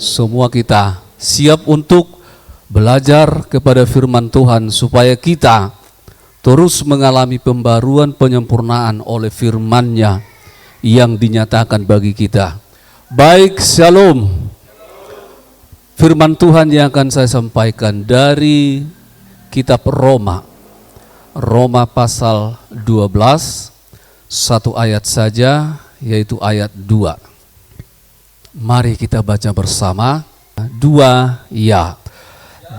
semua kita siap untuk belajar kepada firman Tuhan supaya kita terus mengalami pembaruan penyempurnaan oleh firman-Nya yang dinyatakan bagi kita. Baik, shalom. Firman Tuhan yang akan saya sampaikan dari kitab Roma pasal 12, satu ayat saja, yaitu ayat 2. Mari kita baca bersama. 2 ya.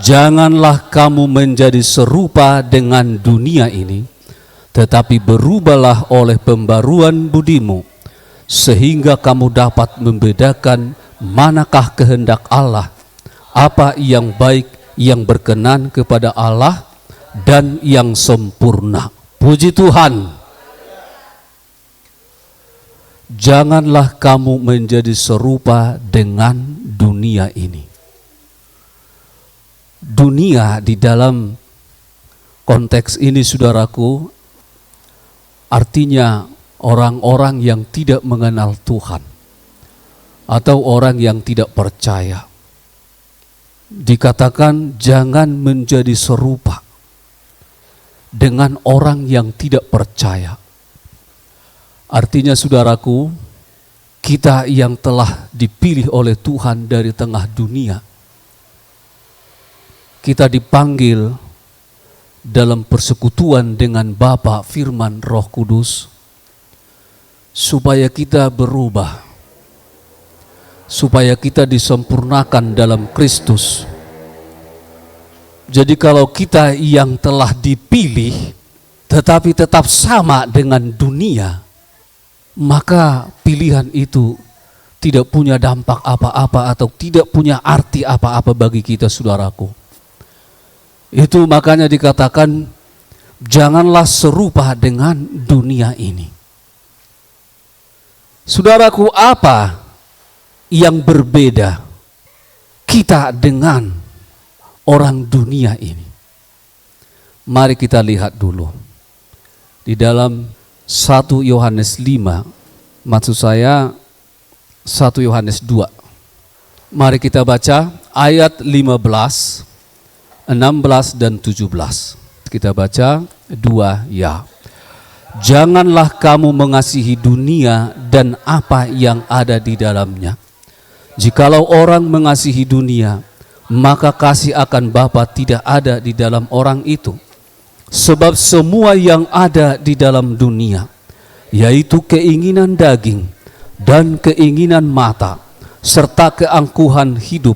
Janganlah kamu menjadi serupa dengan dunia ini, tetapi berubahlah oleh pembaruan budimu, sehingga kamu dapat membedakan manakah kehendak Allah, apa yang baik, yang berkenan kepada Allah, dan yang sempurna. Puji Tuhan. Janganlah kamu menjadi serupa dengan dunia ini. Dunia di dalam konteks ini, saudaraku, artinya orang-orang yang tidak mengenal Tuhan atau orang yang tidak percaya. Dikatakan jangan menjadi serupa dengan orang yang tidak percaya. Artinya, saudaraku, kita yang telah dipilih oleh Tuhan dari tengah dunia, kita dipanggil dalam persekutuan dengan Bapa, Firman, Roh Kudus, supaya kita berubah, supaya kita disempurnakan dalam Kristus. Jadi kalau kita yang telah dipilih tetapi tetap sama dengan dunia, maka pilihan itu tidak punya dampak apa-apa atau tidak punya arti apa-apa bagi kita, saudaraku. Itu makanya dikatakan janganlah serupa dengan dunia ini. Saudaraku, apa yang berbeda kita dengan orang dunia ini? Mari kita lihat dulu. Di dalam 1 Yohanes 5, maksud saya 1 Yohanes 2. Mari kita baca ayat 15, 16 dan 17. Kita baca 2 ya. Janganlah kamu mengasihi dunia dan apa yang ada di dalamnya. Jikalau orang mengasihi dunia, maka kasih akan Bapa tidak ada di dalam orang itu. Sebab semua yang ada di dalam dunia, yaitu keinginan daging dan keinginan mata, serta keangkuhan hidup,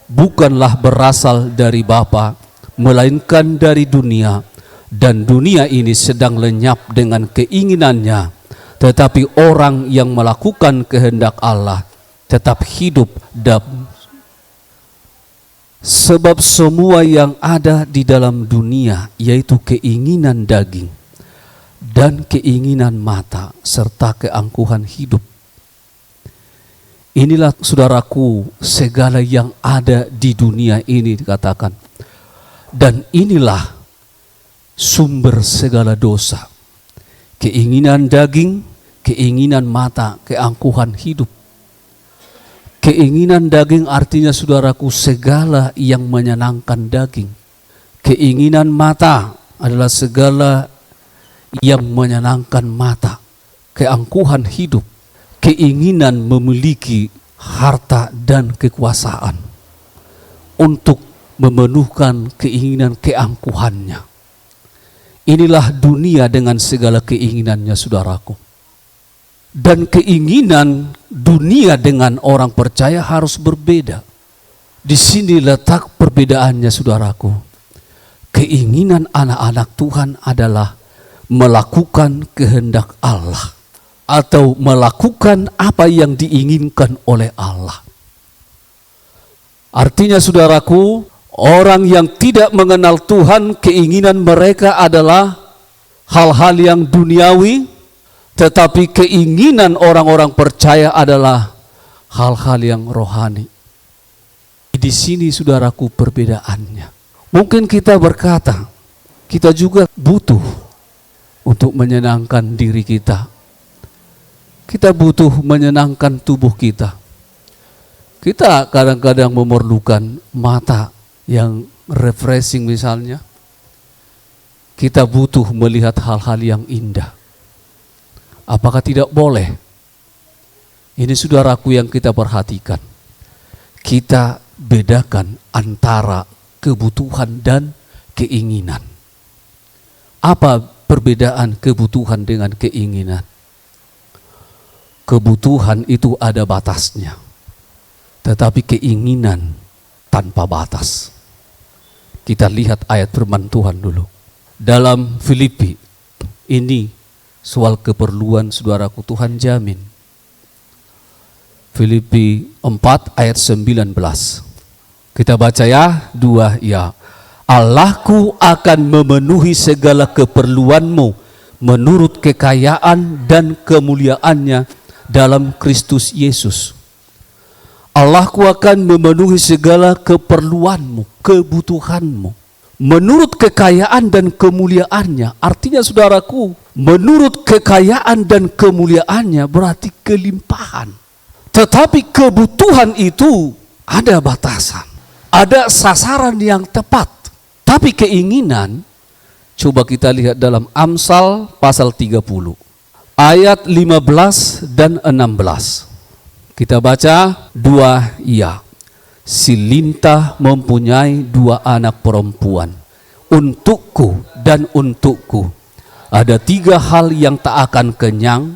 bukanlah berasal dari Bapa, melainkan dari dunia. Dan dunia ini sedang lenyap dengan keinginannya, tetapi orang yang melakukan kehendak Allah tetap hidup dalam. Sebab semua yang ada di dalam dunia, yaitu keinginan daging dan keinginan mata, serta keangkuhan hidup. Inilah, saudaraku, segala yang ada di dunia ini, dikatakan. Dan inilah sumber segala dosa. Keinginan daging, keinginan mata, keangkuhan hidup. Keinginan daging artinya, saudaraku, segala yang menyenangkan daging. Keinginan mata adalah segala yang menyenangkan mata. Keangkuhan hidup, keinginan memiliki harta dan kekuasaan untuk memenuhkan keinginan keangkuhannya. Inilah dunia dengan segala keinginannya, saudaraku. Dan keinginan dunia dengan orang percaya harus berbeda. Di sini letak perbedaannya, saudaraku. Keinginan anak-anak Tuhan adalah melakukan kehendak Allah atau melakukan apa yang diinginkan oleh Allah. Artinya, saudaraku, orang yang tidak mengenal Tuhan, keinginan mereka adalah hal-hal yang duniawi. Tetapi keinginan orang-orang percaya adalah hal-hal yang rohani. Di sini, saudaraku, perbedaannya. Mungkin kita berkata, kita juga butuh untuk menyenangkan diri kita. Kita butuh menyenangkan tubuh kita. Kita kadang-kadang memerlukan mata yang refreshing misalnya. Kita butuh melihat hal-hal yang indah. Apakah tidak boleh? Ini saudaraku yang kita perhatikan. Kita bedakan antara kebutuhan dan keinginan. Apa perbedaan kebutuhan dengan keinginan? Kebutuhan itu ada batasnya, tetapi keinginan tanpa batas. Kita lihat ayat firman Tuhan dulu. Dalam Filipi, ini soal keperluan saudaraku, Tuhan jamin. Filipi 4 ayat 19. Kita baca ya, 2 ya. Allahku akan memenuhi segala keperluanmu menurut kekayaan dan kemuliaannya dalam Kristus Yesus. Allahku akan memenuhi segala keperluanmu, kebutuhanmu menurut kekayaan dan kemuliaannya. Artinya saudaraku, menurut kekayaan dan kemuliaannya berarti kelimpahan. Tetapi kebutuhan itu ada batasan, ada sasaran yang tepat. Tapi keinginan, coba kita lihat dalam Amsal pasal 30 ayat 15 dan 16. Kita baca 2 ya. Si lintah mempunyai 2 anak perempuan, untukku dan untukku. Ada 3 hal yang tak akan kenyang,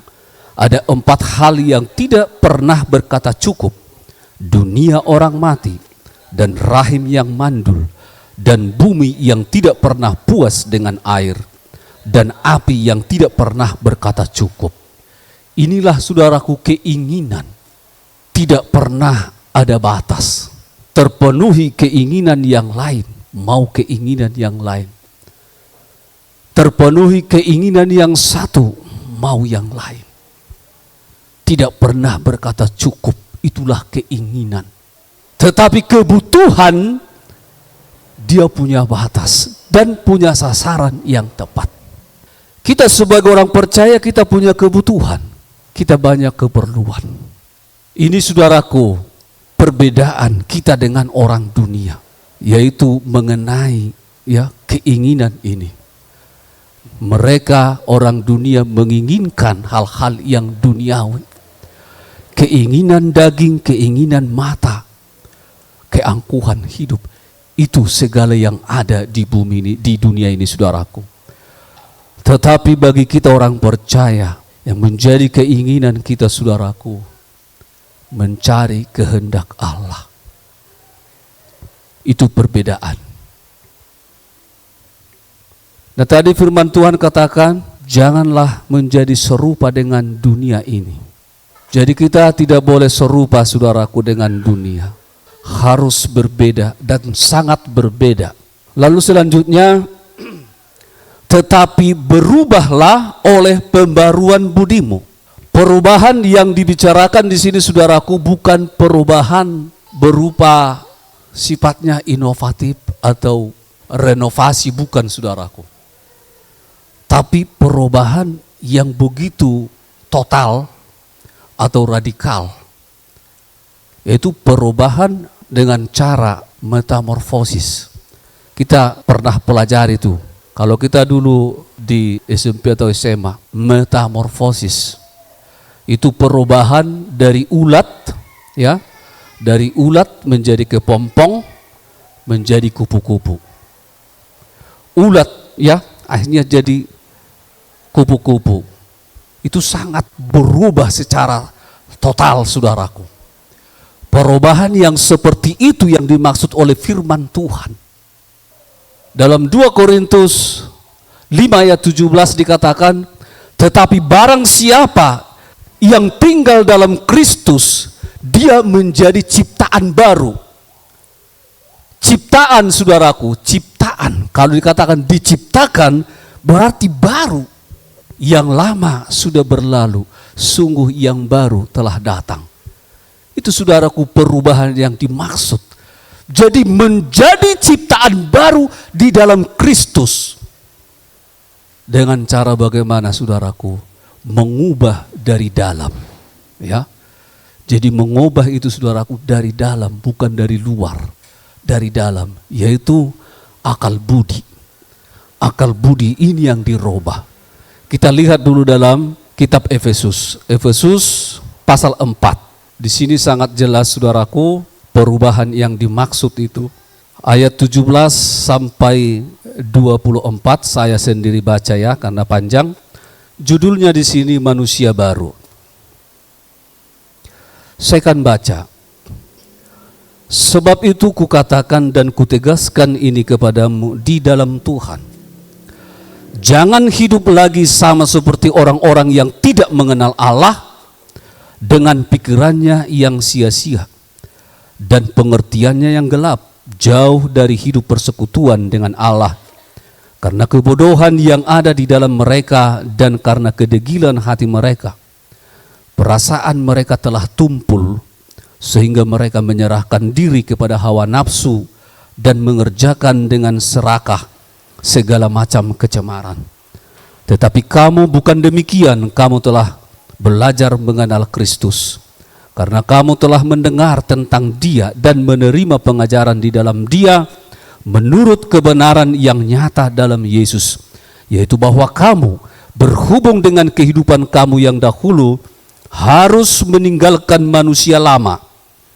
ada 4 hal yang tidak pernah berkata cukup. Dunia orang mati, dan rahim yang mandul, dan bumi yang tidak pernah puas dengan air, dan api yang tidak pernah berkata cukup. Inilah saudaraku keinginan, tidak pernah ada batas. Terpenuhi keinginan yang lain, mau keinginan yang lain. Terpenuhi keinginan yang satu, mau yang lain. Tidak pernah berkata cukup, itulah keinginan. Tetapi kebutuhan, dia punya batas dan punya sasaran yang tepat. Kita sebagai orang percaya, kita punya kebutuhan, kita banyak keperluan. Ini saudaraku, perbedaan kita dengan orang dunia, yaitu mengenai ya keinginan ini. Mereka orang dunia menginginkan hal-hal yang duniawi. Keinginan daging, keinginan mata, keangkuhan hidup. Itu segala yang ada di bumi ini, di dunia ini saudaraku. Tetapi bagi kita orang percaya, yang menjadi keinginan kita saudaraku, mencari kehendak Allah. Itu perbedaan. Nah tadi firman Tuhan katakan, janganlah menjadi serupa dengan dunia ini. Jadi kita tidak boleh serupa saudaraku dengan dunia. Harus berbeda dan sangat berbeda. Lalu selanjutnya, tetapi berubahlah oleh pembaruan budimu. Perubahan yang dibicarakan di sini saudaraku bukan perubahan berupa sifatnya inovatif atau renovasi, bukan saudaraku. Tapi perubahan yang begitu total atau radikal. Yaitu perubahan dengan cara metamorfosis. Kita pernah pelajari itu. Kalau kita dulu di SMP atau SMA, metamorfosis itu perubahan dari ulat, ya, dari ulat menjadi kepompong, menjadi kupu-kupu. Ulat, ya, akhirnya jadi kupu-kupu. Itu sangat berubah secara total, saudaraku. Perubahan yang seperti itu yang dimaksud oleh firman Tuhan. Dalam 2 Korintus 5 ayat 17 dikatakan, tetapi barang siapa yang tinggal dalam Kristus, dia menjadi ciptaan baru. Ciptaan saudaraku, ciptaan. Kalau dikatakan diciptakan, berarti baru. Yang lama sudah berlalu, sungguh yang baru telah datang. Itu saudaraku perubahan yang dimaksud. Jadi menjadi ciptaan baru di dalam Kristus. Dengan cara bagaimana saudaraku? Mengubah dari dalam. Ya. Jadi mengubah itu saudaraku dari dalam, bukan dari luar, dari dalam, yaitu akal budi. Akal budi ini yang dirubah. Kita lihat dulu dalam kitab Efesus. Efesus pasal 4. Di sini sangat jelas saudaraku perubahan yang dimaksud itu. Ayat 17 sampai 24 saya sendiri baca ya karena panjang. Judulnya di sini manusia baru. Saya akan baca. Sebab itu kukatakan dan kutegaskan ini kepadamu di dalam Tuhan. Jangan hidup lagi sama seperti orang-orang yang tidak mengenal Allah dengan pikirannya yang sia-sia dan pengertiannya yang gelap, jauh dari hidup persekutuan dengan Allah. Karena kebodohan yang ada di dalam mereka dan karena kedegilan hati mereka, perasaan mereka telah tumpul sehingga mereka menyerahkan diri kepada hawa nafsu dan mengerjakan dengan serakah segala macam kecemaran. Tetapi kamu bukan demikian, kamu telah belajar mengenal Kristus. Karena kamu telah mendengar tentang Dia dan menerima pengajaran di dalam Dia menurut kebenaran yang nyata dalam Yesus, yaitu bahwa kamu berhubung dengan kehidupan kamu yang dahulu harus meninggalkan manusia lama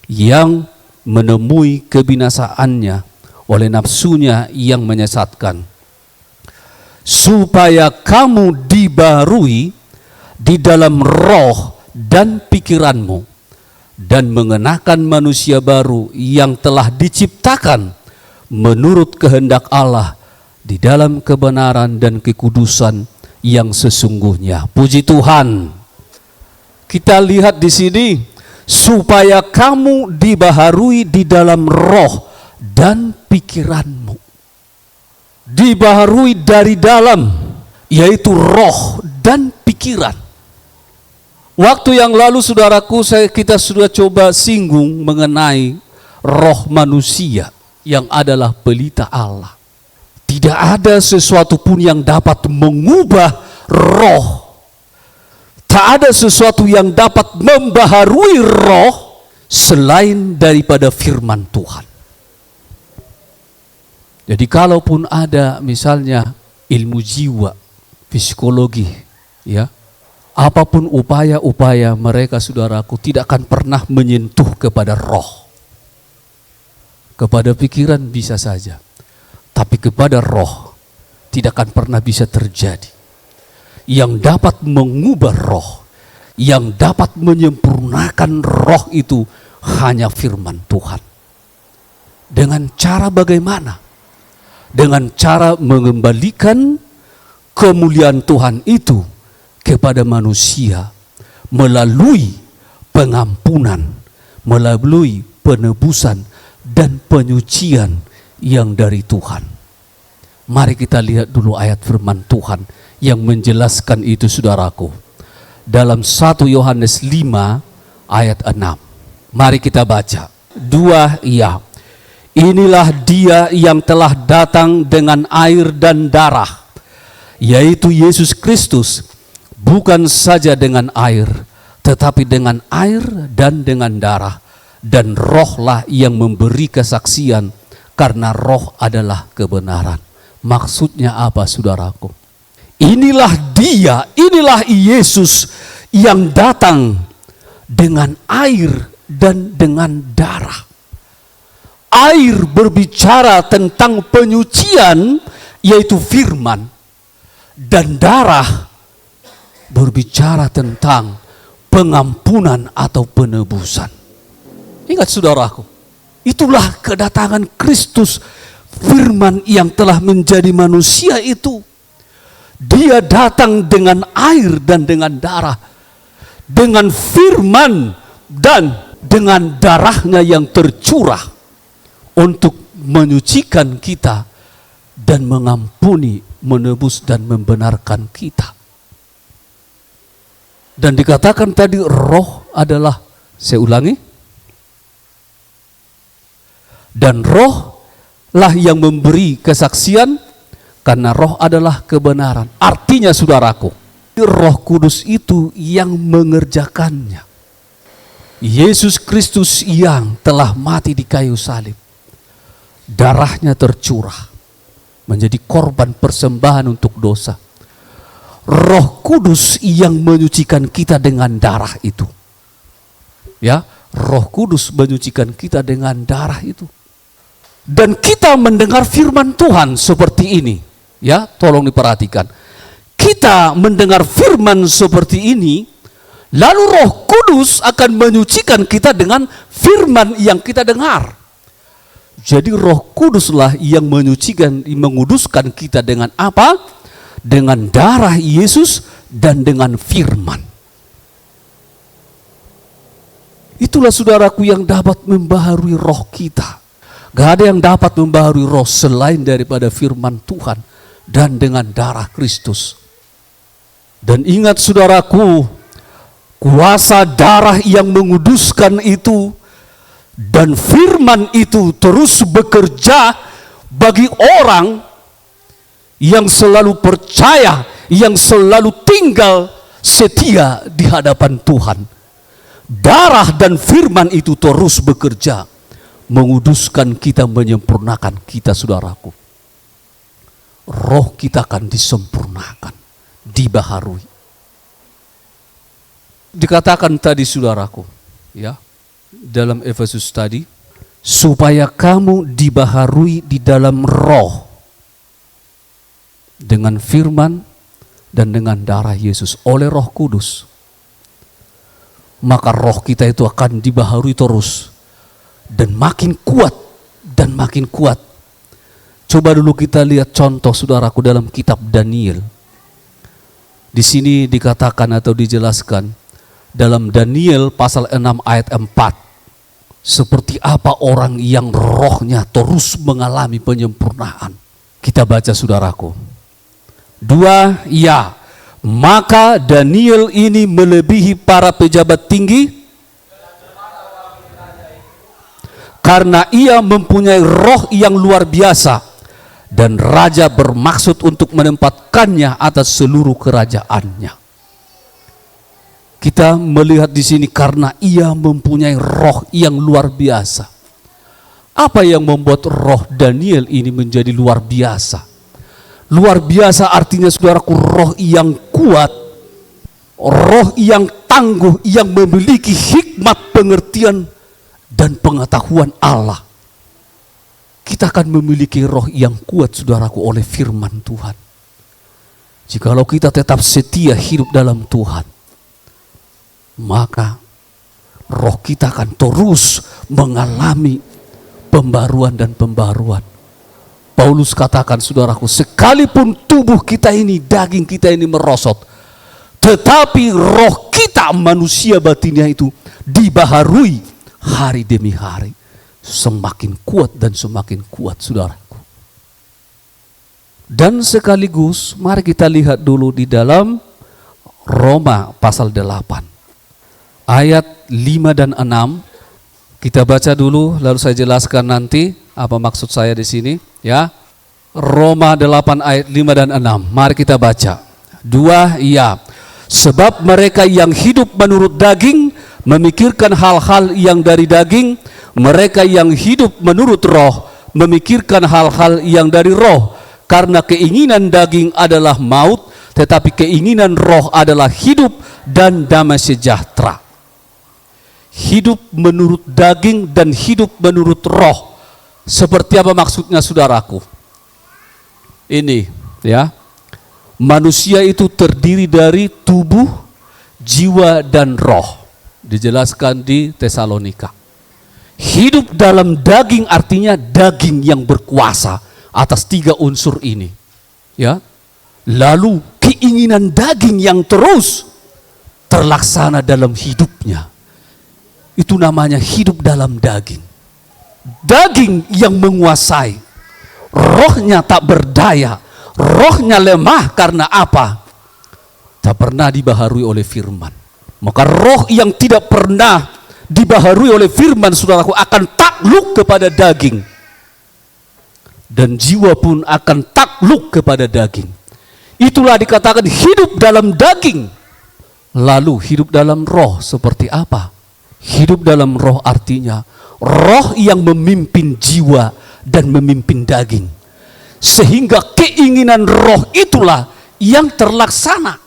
yang menemui kebinasaannya oleh nafsunya yang menyesatkan, supaya kamu dibarui di dalam roh dan pikiranmu dan mengenakan manusia baru yang telah diciptakan menurut kehendak Allah di dalam kebenaran dan kekudusan yang sesungguhnya. Puji Tuhan. Kita lihat di sini, supaya kamu dibaharui di dalam roh dan pikiranmu. Dibaharui dari dalam, yaitu roh dan pikiran. Waktu yang lalu saudaraku, kita sudah coba singgung mengenai roh manusia yang adalah pelita Allah. Tidak ada sesuatu pun yang dapat mengubah roh. Tak ada sesuatu yang dapat membaharui roh selain daripada firman Tuhan. Jadi kalaupun ada misalnya ilmu jiwa, psikologi, ya, apapun upaya-upaya mereka saudaraku tidak akan pernah menyentuh kepada roh. Kepada pikiran bisa saja, tapi kepada roh tidak akan pernah bisa terjadi. Yang dapat mengubah roh, yang dapat menyempurnakan roh itu hanya firman Tuhan. Dengan cara bagaimana? Dengan cara mengembalikan kemuliaan Tuhan itu kepada manusia melalui pengampunan, melalui penebusan dan penyucian yang dari Tuhan. Mari kita lihat dulu ayat firman Tuhan yang menjelaskan itu saudaraku. Dalam 1 Yohanes 5 ayat 6. Mari kita baca. 2 ya. Inilah Dia yang telah datang dengan air dan darah, yaitu Yesus Kristus, bukan saja dengan air, tetapi dengan air dan dengan darah. Dan rohlah yang memberi kesaksian, karena roh adalah kebenaran. Maksudnya apa saudaraku? Inilah Dia, inilah Yesus yang datang dengan air dan dengan darah. Air berbicara tentang penyucian, yaitu firman. Dan darah berbicara tentang pengampunan atau penebusan. Ingat saudaraku, itulah kedatangan Kristus, firman yang telah menjadi manusia itu. Dia datang dengan air dan dengan darah, dengan firman dan dengan darahnya yang tercurah untuk menyucikan kita dan mengampuni, menebus dan membenarkan kita. Dan dikatakan tadi roh adalah, saya ulangi, dan roh lah yang memberi kesaksian, karena roh adalah kebenaran. Artinya saudaraku, Roh Kudus itu yang mengerjakannya. Yesus Kristus yang telah mati di kayu salib, darahnya tercurah menjadi korban persembahan untuk dosa. Roh Kudus yang menyucikan kita dengan darah itu. Ya, Roh Kudus menyucikan kita dengan darah itu. Dan kita mendengar firman Tuhan seperti ini. Ya, tolong diperhatikan. Kita mendengar firman seperti ini, lalu Roh Kudus akan menyucikan kita dengan firman yang kita dengar. Jadi Roh Kuduslah yang menyucikan, menguduskan kita dengan apa? Dengan darah Yesus dan dengan firman. Itulah saudaraku yang dapat membaharui roh kita. Gak ada yang dapat membaharui roh selain daripada firman Tuhan dan dengan darah Kristus. Dan ingat saudaraku, kuasa darah yang menguduskan itu dan firman itu terus bekerja bagi orang yang selalu percaya, yang selalu tinggal setia di hadapan Tuhan. Darah dan firman itu terus bekerja menguduskan kita, menyempurnakan kita saudaraku. Roh kita akan disempurnakan, dibaharui. Dikatakan tadi saudaraku, ya, dalam Efesus tadi, supaya kamu dibaharui di dalam roh dengan firman dan dengan darah Yesus oleh Roh Kudus. Maka roh kita itu akan dibaharui terus dan makin kuat dan makin kuat. Coba dulu kita lihat contoh saudaraku dalam kitab Daniel. Di sini dikatakan atau dijelaskan dalam Daniel pasal 6 ayat 4. Seperti apa orang yang rohnya terus mengalami penyempurnaan. Kita baca saudaraku. 2, ya, maka Daniel ini melebihi para pejabat tinggi karena ia mempunyai roh yang luar biasa dan raja bermaksud untuk menempatkannya atas seluruh kerajaannya. Kita melihat di sini karena ia mempunyai roh yang luar biasa. Apa yang membuat roh Daniel ini menjadi luar biasa? Luar biasa artinya saudaraku roh yang kuat, roh yang tangguh, yang memiliki hikmat, pengertian dan pengetahuan Allah. Kita akan memiliki roh yang kuat saudaraku oleh firman Tuhan. Jikalau kita tetap setia hidup dalam Tuhan, maka roh kita akan terus mengalami pembaruan dan pembaruan. Paulus katakan saudaraku, sekalipun tubuh kita ini, daging kita ini merosot, tetapi roh kita manusia batinnya itu dibaharui hari demi hari. Semakin kuat dan semakin kuat saudaraku. Dan sekaligus mari kita lihat dulu di dalam Roma pasal 8. Ayat 5 dan 6. Kita baca dulu lalu saya jelaskan nanti apa maksud saya di sini, ya. Roma 8 ayat 5 dan 6. Mari kita baca. 2, ya. Sebab mereka yang hidup menurut daging memikirkan hal-hal yang dari daging, mereka yang hidup menurut roh memikirkan hal-hal yang dari roh. Karena keinginan daging adalah maut, tetapi keinginan roh adalah hidup dan damai sejahtera. Hidup menurut daging dan hidup menurut roh. Seperti apa maksudnya saudaraku? Ini, ya. Manusia itu terdiri dari tubuh, jiwa dan roh. Dijelaskan di Tesalonika. Hidup dalam daging artinya daging yang berkuasa atas 3 unsur ini. Ya. Lalu keinginan daging yang terus terlaksana dalam hidupnya. Itu namanya hidup dalam daging. Daging yang menguasai. Rohnya tak berdaya. Rohnya lemah karena apa? Tak pernah dibaharui oleh firman. Maka roh yang tidak pernah dibaharui oleh firman saudaraku akan takluk kepada daging. Dan jiwa pun akan takluk kepada daging. Itulah dikatakan hidup dalam daging. Lalu hidup dalam roh seperti apa? Hidup dalam roh artinya roh yang memimpin jiwa dan memimpin daging. Sehingga keinginan roh itulah yang terlaksana.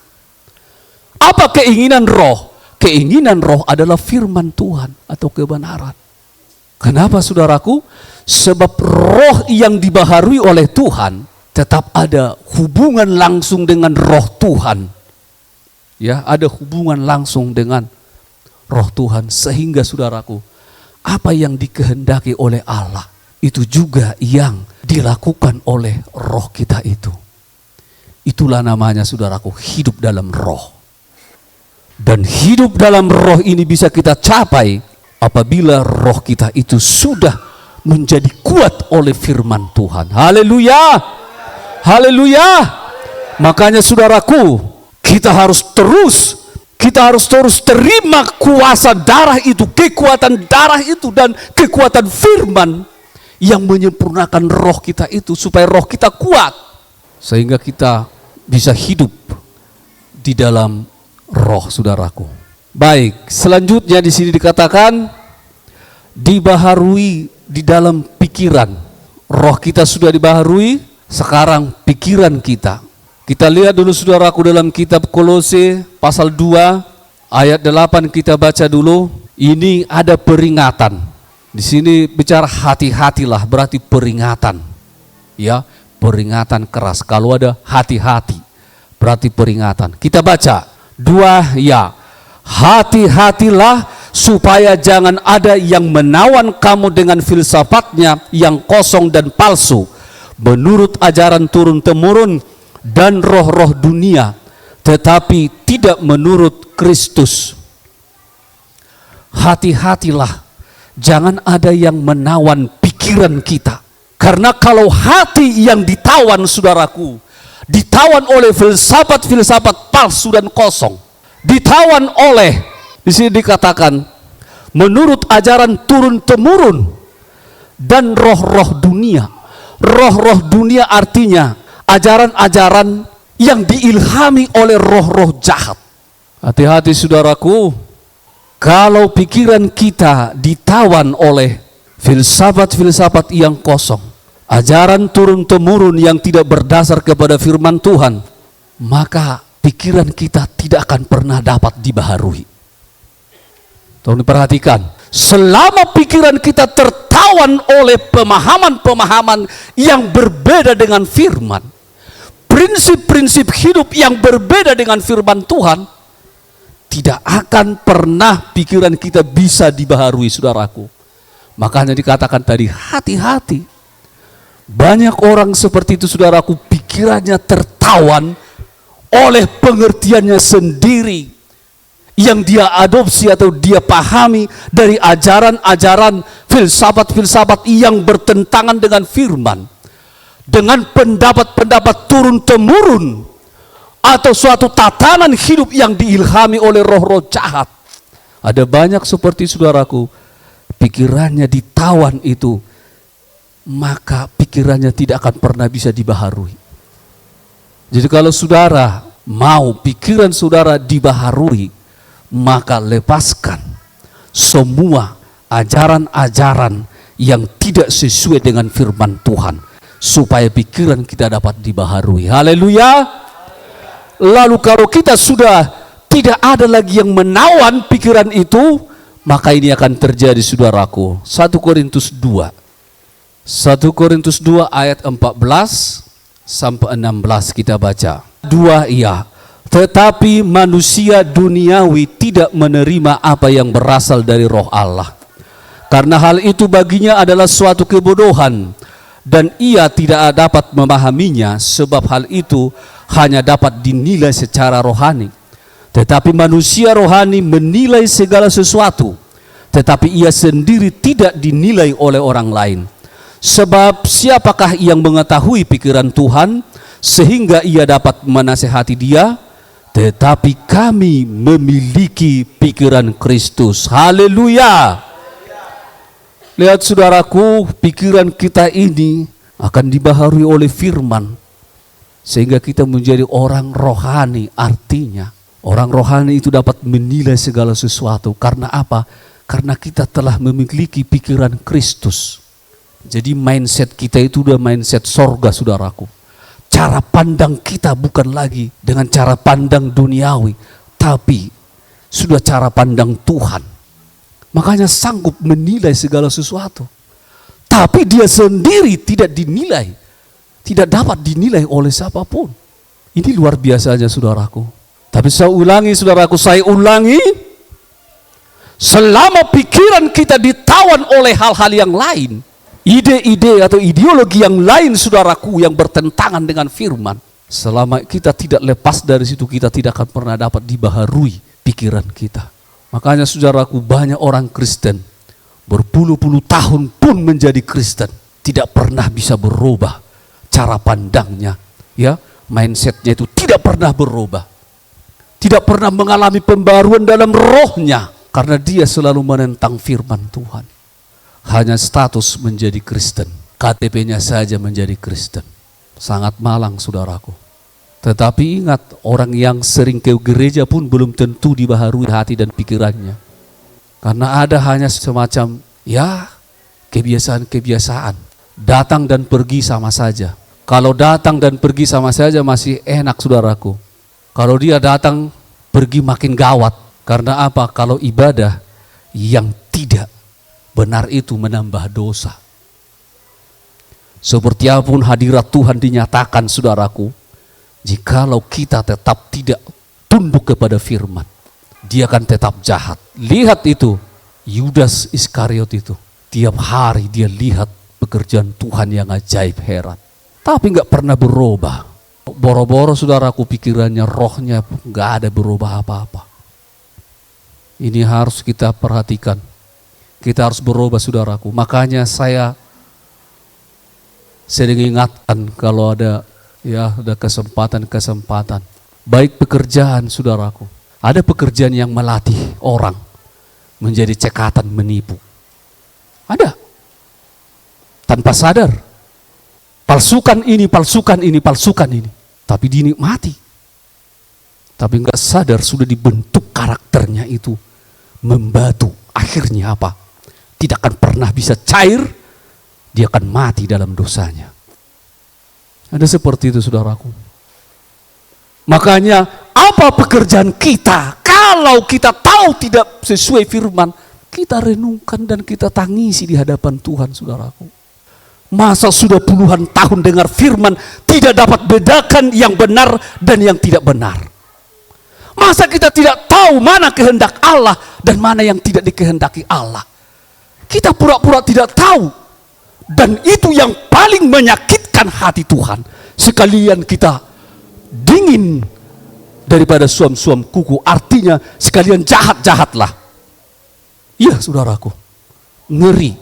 Apa keinginan roh? Keinginan roh adalah firman Tuhan atau kebenaran. Kenapa saudaraku? Sebab roh yang dibaharui oleh Tuhan tetap ada hubungan langsung dengan roh Tuhan. Ya, ada hubungan langsung dengan roh Tuhan. Sehingga saudaraku, apa yang dikehendaki oleh Allah itu juga yang dilakukan oleh roh kita itu. Itulah namanya saudaraku, hidup dalam roh. Dan hidup dalam roh ini bisa kita capai apabila roh kita itu sudah menjadi kuat oleh firman Tuhan. Haleluya. Haleluya. Makanya saudaraku, kita harus terus terima kuasa darah itu, kekuatan darah itu dan kekuatan firman yang menyempurnakan roh kita itu supaya roh kita kuat sehingga kita bisa hidup di dalam roh, saudaraku. Baik, selanjutnya di sini dikatakan dibaharui di dalam pikiran. Roh kita sudah dibaharui, sekarang pikiran kita. Kita lihat dulu saudaraku dalam kitab Kolose pasal 2 ayat 8 kita baca dulu. Ini ada peringatan. Di sini bicara hati-hatilah, berarti peringatan. Ya, peringatan keras. Kalau ada hati-hati, berarti peringatan. Kita baca 2 ya, hati-hatilah supaya jangan ada yang menawan kamu dengan filsafatnya yang kosong dan palsu, menurut ajaran turun-temurun dan roh-roh dunia, tetapi tidak menurut Kristus. Hati-hatilah, jangan ada yang menawan pikiran kita. Karena kalau hati yang ditawan saudaraku, ditawan oleh filsafat-filsafat palsu dan kosong, ditawan oleh, di sini dikatakan menurut ajaran turun-temurun dan roh-roh dunia. Roh-roh dunia artinya ajaran-ajaran yang diilhami oleh roh-roh jahat. Hati-hati saudaraku, kalau pikiran kita ditawan oleh filsafat-filsafat yang kosong, ajaran turun-temurun yang tidak berdasar kepada firman Tuhan, maka pikiran kita tidak akan pernah dapat dibaharui. Tolong diperhatikan, selama pikiran kita tertawan oleh pemahaman-pemahaman yang berbeda dengan firman, prinsip-prinsip hidup yang berbeda dengan firman Tuhan, tidak akan pernah pikiran kita bisa dibaharui, saudaraku. Makanya dikatakan tadi, hati-hati. Banyak orang seperti itu, saudaraku, pikirannya tertawan oleh pengertiannya sendiri yang dia adopsi atau dia pahami dari ajaran-ajaran filsafat-filsafat yang bertentangan dengan firman, dengan pendapat-pendapat turun-temurun atau suatu tatanan hidup yang diilhami oleh roh-roh jahat. Ada banyak seperti saudaraku, pikirannya ditawan itu, maka pikirannya tidak akan pernah bisa dibaharui. Jadi kalau saudara mau pikiran saudara dibaharui, maka lepaskan semua ajaran-ajaran yang tidak sesuai dengan firman Tuhan, supaya pikiran kita dapat dibaharui. Haleluya. Lalu kalau kita sudah tidak ada lagi yang menawan pikiran itu, maka ini akan terjadi, saudaraku. 1 Korintus 2 ayat 14 sampai 16 kita baca. 2 iya, tetapi manusia duniawi tidak menerima apa yang berasal dari roh Allah, karena hal itu baginya adalah suatu kebodohan, dan ia tidak dapat memahaminya, sebab hal itu hanya dapat dinilai secara rohani. Tetapi manusia rohani menilai segala sesuatu, tetapi ia sendiri tidak dinilai oleh orang lain. Sebab siapakah yang mengetahui pikiran Tuhan sehingga ia dapat menasehati dia? Tetapi kami memiliki pikiran Kristus. Haleluya. Lihat saudaraku, pikiran kita ini akan dibaharui oleh firman, sehingga kita menjadi orang rohani. Artinya orang rohani itu dapat menilai segala sesuatu. Karena apa? Karena kita telah memiliki pikiran Kristus. Jadi mindset kita itu udah mindset sorga, saudaraku. Cara pandang kita bukan lagi dengan cara pandang duniawi, tapi sudah cara pandang Tuhan. Makanya sanggup menilai segala sesuatu. Tapi dia sendiri tidak dinilai, tidak dapat dinilai oleh siapapun. Ini luar biasa aja, saudaraku. Tapi saya ulangi, saudaraku, saya ulangi. Selama pikiran kita ditawan oleh hal-hal yang lain, ide-ide atau ideologi yang lain, saudaraku, yang bertentangan dengan firman, selama kita tidak lepas dari situ, kita tidak akan pernah dapat dibaharui pikiran kita. Makanya, saudaraku, banyak orang Kristen berpuluh-puluh tahun pun menjadi Kristen, tidak pernah bisa berubah cara pandangnya, ya, mindsetnya itu tidak pernah berubah, tidak pernah mengalami pembaruan dalam rohnya. Karena dia selalu menentang firman Tuhan. Hanya status menjadi Kristen, KTP-nya saja menjadi Kristen. Sangat malang, saudaraku. Tetapi ingat, orang yang sering ke gereja pun belum tentu dibaharui hati dan pikirannya. Karena ada hanya semacam, ya, kebiasaan-kebiasaan. Datang dan pergi sama saja. Kalau datang dan pergi sama saja masih enak, saudaraku. Kalau dia datang, pergi makin gawat. Karena apa? Kalau ibadah yang tidak benar itu menambah dosa. Seperti apapun hadirat Tuhan dinyatakan, saudaraku, jikalau kita tetap tidak tunduk kepada firman, dia akan tetap jahat. Lihat itu, Yudas Iskariot itu, tiap hari dia lihat pekerjaan Tuhan yang ajaib heran. Tapi nggak pernah berubah. Boro-boro, saudaraku, pikirannya, rohnya nggak ada berubah apa-apa. Ini harus kita perhatikan. Kita harus berubah, saudaraku. Makanya saya sering ingatkan kalau ada kesempatan. Baik pekerjaan, saudaraku. Ada pekerjaan yang melatih orang menjadi cekatan menipu. Ada. Tanpa sadar. Palsukan ini. Tapi dinikmati. Tapi enggak sadar sudah dibentuk karakternya itu. Membatu, akhirnya apa? Tidak akan pernah bisa cair, dia akan mati dalam dosanya. Ada seperti itu, saudaraku. Makanya apa pekerjaan kita? Kalau kita tahu tidak sesuai firman, kita renungkan dan kita tangisi di hadapan Tuhan, saudaraku. Masa sudah puluhan tahun dengar firman, tidak dapat bedakan yang benar dan yang tidak benar. Masa kita tidak tahu mana kehendak Allah dan mana yang tidak dikehendaki Allah. Kita pura-pura tidak tahu. Dan itu yang paling menyakitkan hati Tuhan. Sekalian kita dingin daripada suam-suam kuku. Artinya sekalian jahat-jahatlah. Iya, saudaraku. Ngeri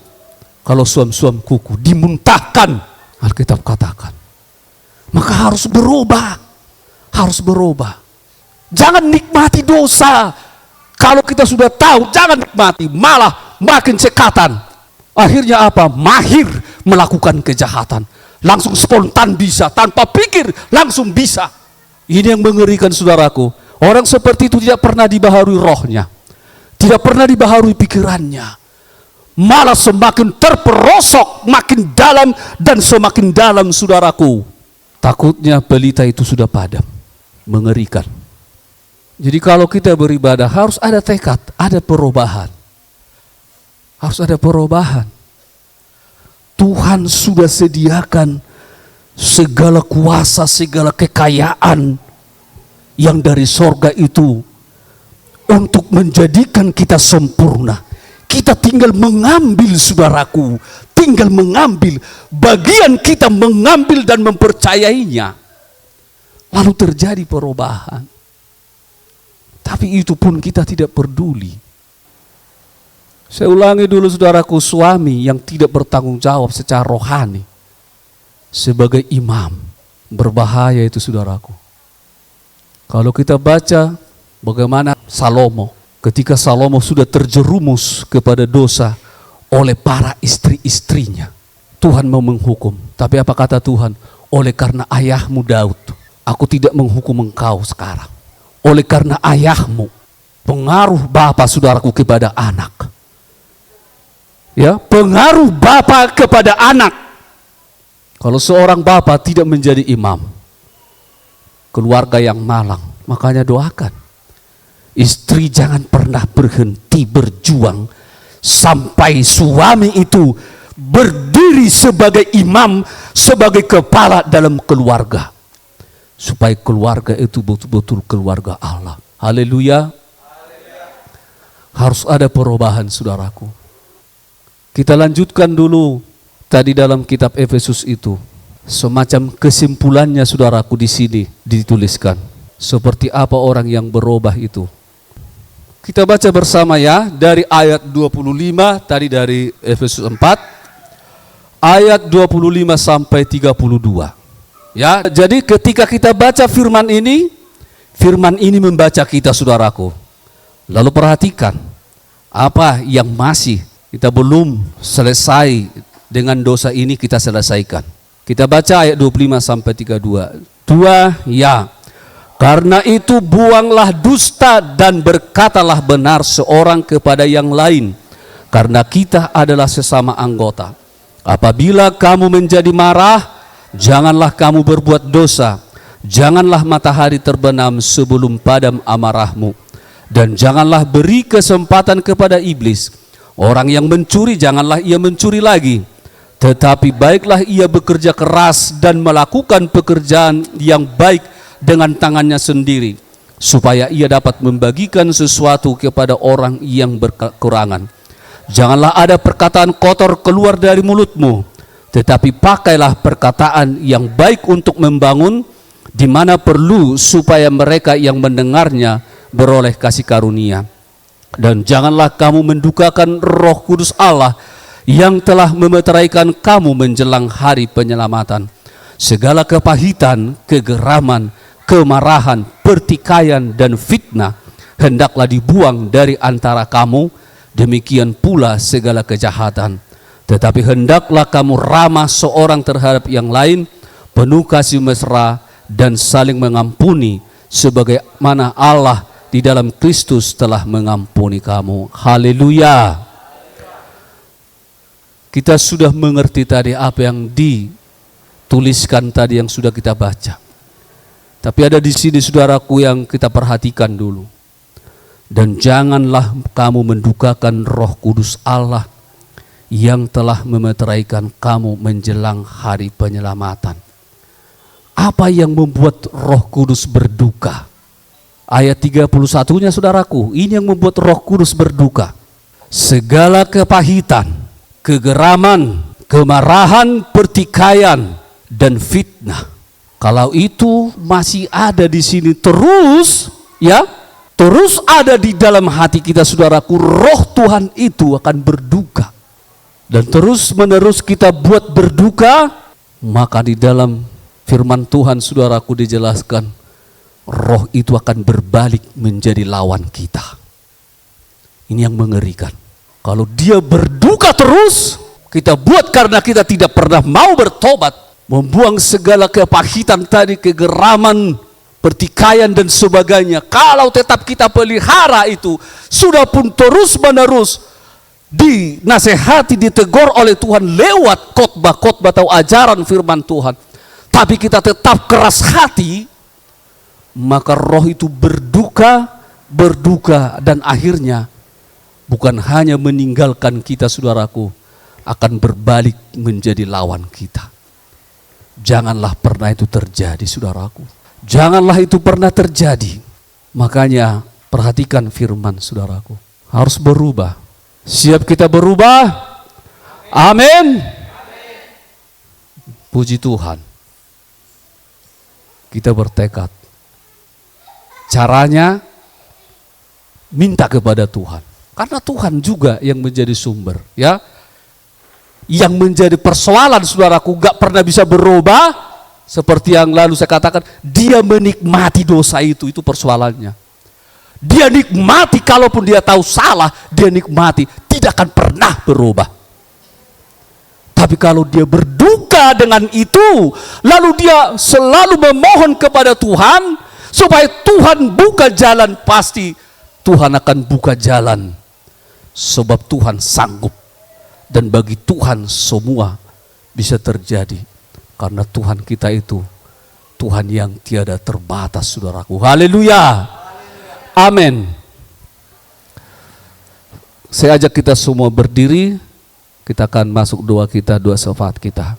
kalau suam-suam kuku dimuntahkan. Alkitab katakan. Maka harus berubah. Harus berubah. Jangan nikmati dosa. Kalau kita sudah tahu, jangan nikmati, malah makin cekatan. Akhirnya apa? Mahir melakukan kejahatan. Langsung spontan bisa, tanpa pikir langsung bisa. Ini yang mengerikan, saudaraku. Orang seperti itu tidak pernah dibaharui rohnya. Tidak pernah dibaharui pikirannya. Malah semakin terperosok, makin dalam dan semakin dalam, saudaraku. Takutnya pelita itu sudah padam. Mengerikan. Jadi kalau kita beribadah harus ada tekad, ada perubahan. Harus ada perubahan. Tuhan sudah sediakan segala kuasa, segala kekayaan yang dari sorga itu untuk menjadikan kita sempurna. Kita tinggal mengambil, saudaraku, tinggal mengambil. Bagian kita mengambil dan mempercayainya. Lalu terjadi perubahan. Tapi itu pun kita tidak peduli. Saya ulangi dulu, saudaraku, suami yang tidak bertanggung jawab secara rohani sebagai imam, berbahaya itu, saudaraku. Kalau kita baca bagaimana Salomo, ketika Salomo sudah terjerumus kepada dosa oleh para istri-istrinya, Tuhan mau menghukum. Tapi apa kata Tuhan? Oleh karena ayahmu Daud, aku tidak menghukum engkau sekarang. Oleh karena ayahmu, pengaruh bapa saudaraku kepada anak. Ya, pengaruh bapa kepada anak. Kalau seorang bapa tidak menjadi imam, keluarga yang malang, makanya doakan. Istri jangan pernah berhenti berjuang sampai suami itu berdiri sebagai imam, sebagai kepala dalam keluarga. Supaya keluarga itu betul-betul keluarga Allah. Haleluya. Harus ada perubahan, saudaraku. Kita lanjutkan dulu tadi dalam kitab Efesus itu. Semacam kesimpulannya, saudaraku, di sini dituliskan. Seperti apa orang yang berubah itu. Kita baca bersama ya, dari ayat 25 tadi dari Efesus 4, ayat 25 sampai 32. Ya, jadi ketika kita baca firman ini membaca kita, saudaraku. Lalu perhatikan apa yang masih kita belum selesai dengan dosa ini, kita selesaikan. Kita baca ayat 25 sampai 32. Ya. Karena itu buanglah dusta dan berkatalah benar seorang kepada yang lain, karena kita adalah sesama anggota. Apabila kamu menjadi marah, janganlah kamu berbuat dosa. Janganlah matahari terbenam sebelum padam amarahmu. Dan janganlah beri kesempatan kepada iblis. Orang yang mencuri, janganlah ia mencuri lagi. Tetapi baiklah ia bekerja keras dan melakukan pekerjaan yang baik dengan tangannya sendiri, supaya ia dapat membagikan sesuatu kepada orang yang berkekurangan. Janganlah ada perkataan kotor keluar dari mulutmu, tetapi pakailah perkataan yang baik untuk membangun di mana perlu, supaya mereka yang mendengarnya beroleh kasih karunia. Dan janganlah kamu mendukakan Roh Kudus Allah yang telah memeteraikan kamu menjelang hari penyelamatan. Segala kepahitan, kegeraman, kemarahan, pertikaian, dan fitnah hendaklah dibuang dari antara kamu, demikian pula segala kejahatan. Tetapi hendaklah kamu ramah seorang terhadap yang lain, penuh kasih mesra, dan saling mengampuni, sebagaimana Allah di dalam Kristus telah mengampuni kamu. Haleluya. Kita sudah mengerti tadi apa yang dituliskan tadi, yang sudah kita baca. Tapi ada di sini, saudaraku, yang kita perhatikan dulu. Dan janganlah kamu mendukakan Roh Kudus Allah yang telah memeteraikan kamu menjelang hari penyelamatan. Apa yang membuat Roh Kudus berduka? Ayat 31-nya, saudaraku, ini yang membuat Roh Kudus berduka. Segala kepahitan, kegeraman, kemarahan, pertikaian, dan fitnah. Kalau itu masih ada di sini terus, ya, terus ada di dalam hati kita, saudaraku, Roh Tuhan itu akan berduka. Dan terus menerus kita buat berduka, maka di dalam firman Tuhan, saudaraku, dijelaskan roh itu akan berbalik menjadi lawan kita. Ini yang mengerikan. Kalau dia berduka terus, kita buat karena kita tidak pernah mau bertobat, membuang segala kepahitan tadi, kegeraman, pertikaian, dan sebagainya. Kalau tetap kita pelihara itu, sudah pun terus menerus dinasehati, ditegur oleh Tuhan lewat khotbah-khotbah atau ajaran firman Tuhan, tapi kita tetap keras hati, maka roh itu berduka, dan akhirnya bukan hanya meninggalkan kita, saudaraku, akan berbalik menjadi lawan kita. Janganlah pernah itu terjadi, saudaraku. Janganlah itu pernah terjadi. Makanya perhatikan firman, saudaraku. Harus berubah. Siap kita berubah? Amin. Puji Tuhan. Kita bertekad. Caranya minta kepada Tuhan. Karena Tuhan juga yang menjadi sumber, ya. Yang menjadi persoalan, saudaraku, gak pernah bisa berubah. Seperti yang lalu saya katakan, dia menikmati dosa itu persoalannya. Dia nikmati, kalaupun dia tahu salah, dia nikmati, tidak akan pernah berubah. Tapi kalau dia berduka dengan itu, lalu dia selalu memohon kepada Tuhan, supaya Tuhan buka jalan, pasti Tuhan akan buka jalan. Sebab Tuhan sanggup. Dan bagi Tuhan semua bisa terjadi. Karena Tuhan kita itu Tuhan yang tiada terbatas, saudaraku. Haleluya. Amin. Saya ajak kita semua berdiri. Kita akan masuk doa kita, doa syafaat kita.